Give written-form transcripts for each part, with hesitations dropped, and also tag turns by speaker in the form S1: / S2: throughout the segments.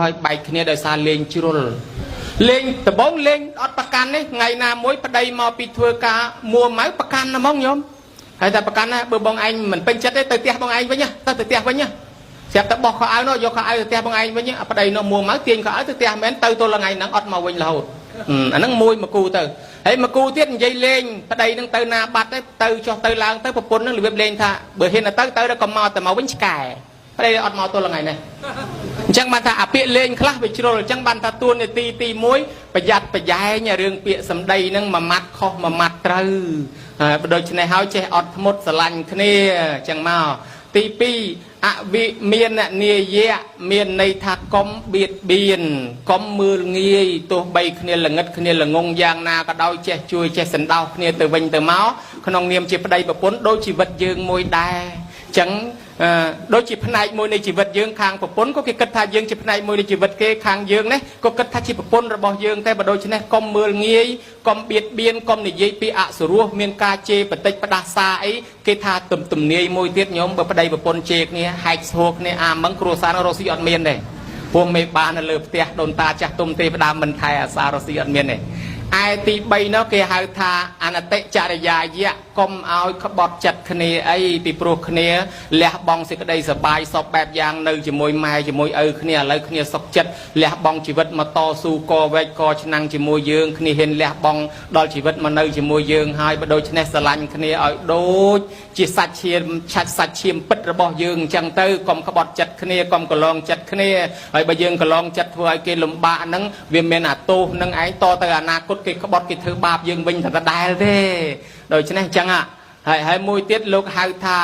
S1: ហើយបែកគ្នាដោយសារលេងជ្រុលលេងដំបងលេងអត់ប្រកាន់នេះថ្ងៃណាមួយប្តីមកពីធ្វើការមួម៉ៅប្រកាន់ហ្មងញោមហើយតែប្រកាន់ណាបើបងឯងមិនពេញចិត្តទេទៅផ្ទះបងឯងវិញទៅផ្ទះវិញស្រាប់តែបោះខោអាវនោះយកខោអាវទៅផ្ទះបងឯងវិញប្តីនោះមួម៉ៅទាញខោអាវទៅផ្ទះមែនទៅទល់ថ្ងៃហ្នឹងអត់មកវិញរហូតអាហ្នឹងមួយមកគូទៅហើយមកគូទៀតនិយាយលេងប្តីនឹងទៅណាបាត់ទៅចុះទៅឡើងទៅប្រពន្ធនឹងរបៀបលេងថាបើហ៊ានទៅដល់ក៏មកតែមកវិញឆ្កែប្តីអត់មកទល់ថ្ងៃនេះអញ្ចឹងបានថាអាពាក្យលេងខ្លះវាជ្រុលអញ្ចឹងបានថាទួនាទីទី1ប្រយ័ត្នប្រយែងរឿងពាក្យសម្ដីហ្នឹងមួយម៉ាត់ខុសមួយម៉ាត់ត្រូវហើយដូច្នេះហើយចេះអត់ធ្មត់ស្រឡាញ់គ្នាអញ្ចឹងមកទី2អវិមាននាយៈមានន័យថាកុំបៀតបៀនកុំមើលងាយទោះបីគ្នាល្ងិតគ្នាល្ងងយ៉ាងណាក៏ដោយចេះជួយចេះសណ្ដោសគ្នាទៅវិញទៅមកក្នុងនាមជាប្តីប្រពន្ធដូចជីវិតយើងមួយដែរអញ្ចឹងដូចជាផ្នែកមួយនៃជីវិតយើងខាងប្រពន្ធក៏គេគិតថាយើងជាផ្នែកមួយនៃជីវិតគេខាងយើងនេះក៏គិតថាជាប្រពន្ធរបស់យើងតែបើដូច្នេះកុំមើលងាយកុំបៀតបៀនកុំនិយាយពីអសុរោះមានការជេរបតិចផ្ដាសាអីគេថាទំនាយមួយទៀតញោមបើប្តីប្រពន្ធជេរគ្នាហែកស្ហូរគ្នាអាម៉ឹងគ្រួសាររស់ស៊ីអត់មានទេពួកមេបាននៅលើផ្ទះដូនតាចាស់ទុំទេវតាមិនថែអាសារស់ស៊ីអត់មានទេឯទី3នោះគេហៅថាអនតិចរិយាយៈកុំឲ្យក្បត់ចិត្តគ្នាអីពីព្រោះគ្នាលះបង់សេចក្តីសប្បាយសពបែបយ៉ាងនៅជាមួយម៉ែជាមួយឪគ្នាឥឡូវគ្នាសុខចិត្តលះបង់ជីវិតមកតស៊ូកវែកកឆ្នាំងជាមួយយើងគ្នាហ៊ានលះបង់ដល់ជីវិតមកនៅជាមួយយើងហើយបើដូច្នេះស្រឡាញ់គ្នាឲ្យដូចជាសាច់ឈាមសាច់ឈាមពិតរបស់យើងអញ្ចឹងទៅកុំក្បត់ចិត្តគ្នាកុំកលងចិត្តគ្នាហើយបើយើងកលងចិត្តធ្វើឲ្យគេលំបាកហ្នឹងវាមានអាទោសនឹងឯងតទៅអនាគតគេក្បត់គេធ្វើបាបយើងវិញតែដដែលទេដូច្នេះអញ្ចឹងហើយមួយទៀតលោកហៅថា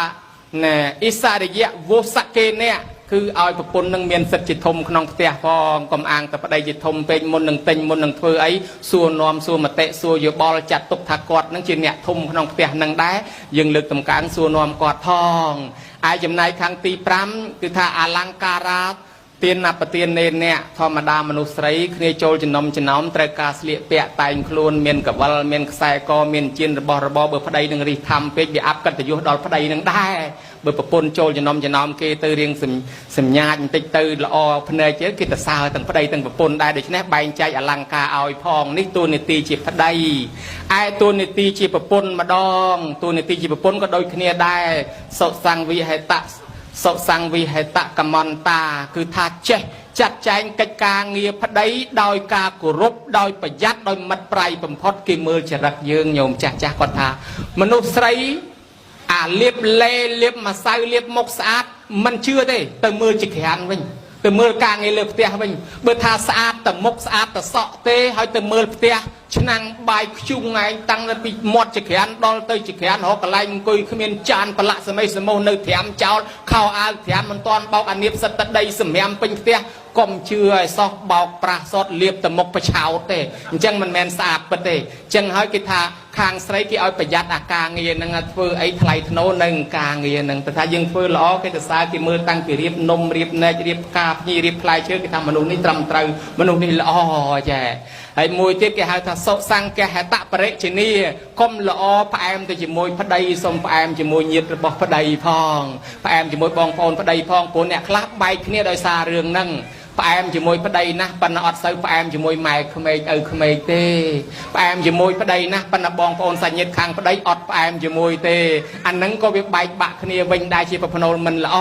S1: ណែអ៊ីសារិយៈវោសកេណៈគឺឲ្យប្រពន្ធនឹងមានសិទ្ធិជាធំក្នុងផ្ទះផងកុំអាងតែប្តីជាធំពេកមុននឹងទិញមុននឹងធ្វើអីសួរនាំសួរមតិសួរយោបល់ចាត់ទុកថាគាត់នឹងជាអ្នកធំក្នុងផ្ទះនឹងដែរយើងលើកតម្កើងសួរនាំគាត់ផងឯចំណែកខាងទី5គឺថាអលង្ការៈទានបទាននេអ្នកធម្មតាមនុស្សស្រីគ្នាចូលចំណោមត្រូវការស្លៀកពាក់តែងខ្លួនមានកវលមានខ្សែកមានជៀនរបស់របរបើប្តីនឹងរិះខំពេកវាអាប់កិត្តិយសដល់ប្តីនឹងដែរបើប្រពន្ធចូលចំណោមគេទៅរៀងសម្ញាចបន្តិចទៅល្អភ្នែកគេទៅសើទាំងប្តីទាំងប្រពន្ធដែរដូច្នេះបែងចែកអលង្ការឲ្យផងនេះតួនាទីជាប្តីឯតួនាទីជាប្រពន្ធម្ដងតួនាទីជាប្រពន្ធក៏ដូចគ្នាដែរសុសង្វិហេតៈសុសង្វិហេតកមន្តាគឺថាចេះចាត់ចែងកិច្ចការងារប្តីដោយការគោរពដោយប្រយ័ត្នដោយមិត្តប្រៃបំផុតគេមើលចរិតយើងញោមចាស់គាត់ថាមនុស្សស្រីអាលៀបលេលៀបម្សៅលៀបមុខស្អាតមិនជឿទេទៅមើលជាក្រានវិញទៅមើលការងារលើផ្ទះវិញបើថាស្អាតតែមុខស្អាតតែសក់ទេហើយទៅមើលផ្ទះឆ្នាំងបាយខ្ជុងឯងតាំងពីមាត់ជាក្រានដល់ទៅជាក្រានរកកន្លែងអង្គុយគ្មានចានប្រឡាក់សមីសមោសនៅត្រាំចោលខោអាវត្រាំមិនតាន់បោកអានៀបសិតតដីសម្រាមពេញផ្ទះកុំជឿឲ្យសោះបោកប្រាស់សតលៀបតែមុខប្រឆោតទេអញ្ចឹងមិនមែនស្អាតពិតទេអញ្ចឹងហើយគេថាខាងស្រីគេឲ្យប្រយ័ត្នអាការងារហ្នឹងធ្វើអីថ្លៃថ្នូរនឹងការងារហ្នឹងតែថាយើងធ្វើល្អគេទៅសើគេមើលតាំងពីរៀបនំរៀបនែករៀបផ្កាភ្ញីរៀបផ្លែឈើគេថាមនុស្សនេះត្រឹមត្រូវមនុស្សនេះល្អចាហើយមួយទៀតគេហៅថាសុសង្កហតបរិជនីកុំល្អផ្អែមទៅជាមួយប្តីសុំផ្អែមជាមួយញាតិរបស់ប្តីផងផ្អែមជាមួយបងប្អូនប្តីផងព្រោះអ្នកខ្លះបែកគ្នាដោយសាររឿងហ្នឹងផ្អែមជាមួយប្តីណាស់ប៉ុន្តែអត់សូវផ្អែមជាមួយម៉ែក្មេកឪក្មេកទេផ្អែមជាមួយប្តីណាស់ប៉ុន្តែបងប្អូនសាច់ញាតិខាងប្តីអត់ផ្អែមជាមួយទេអាហ្នឹងក៏វាបែកបាក់គ្នាវិញដែរជាប្រផ្នូលមិនល្អ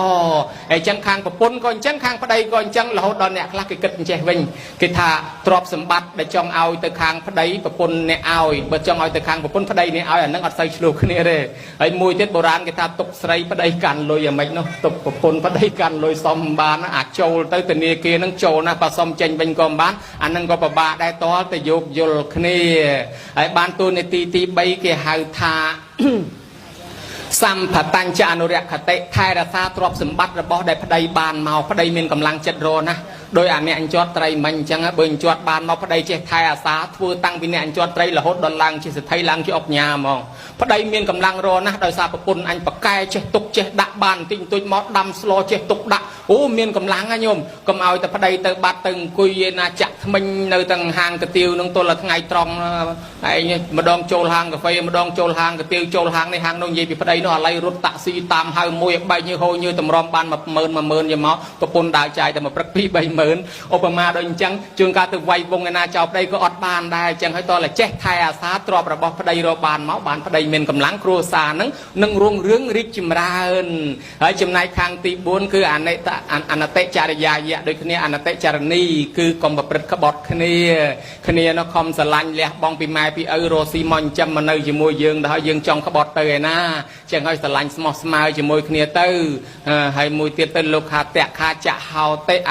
S1: ហើយអញ្ចឹងខាងប្រពន្ធក៏អញ្ចឹងខាងប្តីក៏អញ្ចឹងរហូតដល់អ្នកខ្លះគេគិតអញ្ចេះវិញគេថាទ្រព្យសម្បត្តិដែលចង់ឲ្យទៅខាងប្តីប្រពន្ធអ្នកឲ្យបើចង់ឲ្យទៅខាងប្រពន្ធប្តីអ្នកឲ្យអាហ្នឹងអត់សូវឆ្លោះគ្នាទេហើយមួយទៀតបុរាណគេថាទុកស្រីប្តីកាន់លុយអាម៉េចនោះទុកប្រពន្ធប្តីកាន់លុយសំបានអាចចូលទៅធនាគារនឹងចូលណាបើសុំចេញវិញក៏មិនបានអានឹងក៏ពិបាកដែរតលទៅយោគយល់គ្នាហើយបានតួនាទីទី3គេហៅថាសម្បតញ្ចអនុរក្ខតិថែរក្សាទ្រព្យសម្បត្តិរបស់ដែលប្តីបានមកប្តីមានកម្លាំងចិត្តរណាដោយអាអ្នកអញ្ជាត់ត្រីមិញអញ្ចឹងបើអញ្ជាត់បានមកប្តីចេះថែអាសាធ្វើតាំងពីអ្នកអញ្ជាត់ត្រីរហូតដល់ឡើងជាសេដ្ឋីឡើងជាអុកញ៉ាហ្មងប្តីមានកម្លាំងរណាស់ដោយសារប្រពន្ធអញប្រកែចេះទុកចេះដាក់បានបន្តិចបន្តួចមកដាំស្លចេះទុកដាក់ ô miền cầm láng anh nhôm cầm ao tập đây từ bát từng cùi na chặt mình nơi từng hàng cái tiêu nông tôi là ngày trong này mà đong trôi hàng cà phê mà đong trôi hàng cái tiêu trôi hàng này hàng nông gì bị đây nó lấy rút taxi tam hai môi bay như hồi như tầm rom ban mà mơn như máu tập pôn đại chạy tầm một bậc pi bay mơn Obama đôi chăng trường ca từ vay vùng na chọc đây có ọt bàn đây chẳng hay to là chết thay à sát trọp là bọc đây rồi bàn máu bàn đây miền cầm láng cua xà nâng ruộng rướng rít chìm ra hơn ở chìm này khang tì bốn cứ anh tệ chả dạ dạ đôi khi anh tệ chả ni cứ còn một bậc bọt khi nó không sờ lạnh lẹ bong pi mai pi euro xi măng châm mà nơi chỉ môi dương đó dương trong cái bọt tơi na chẳng hay sờ lạnh small smile chỉ môi khi tư hay môi tiệt tên lục hà tẹt hà chả hào tệ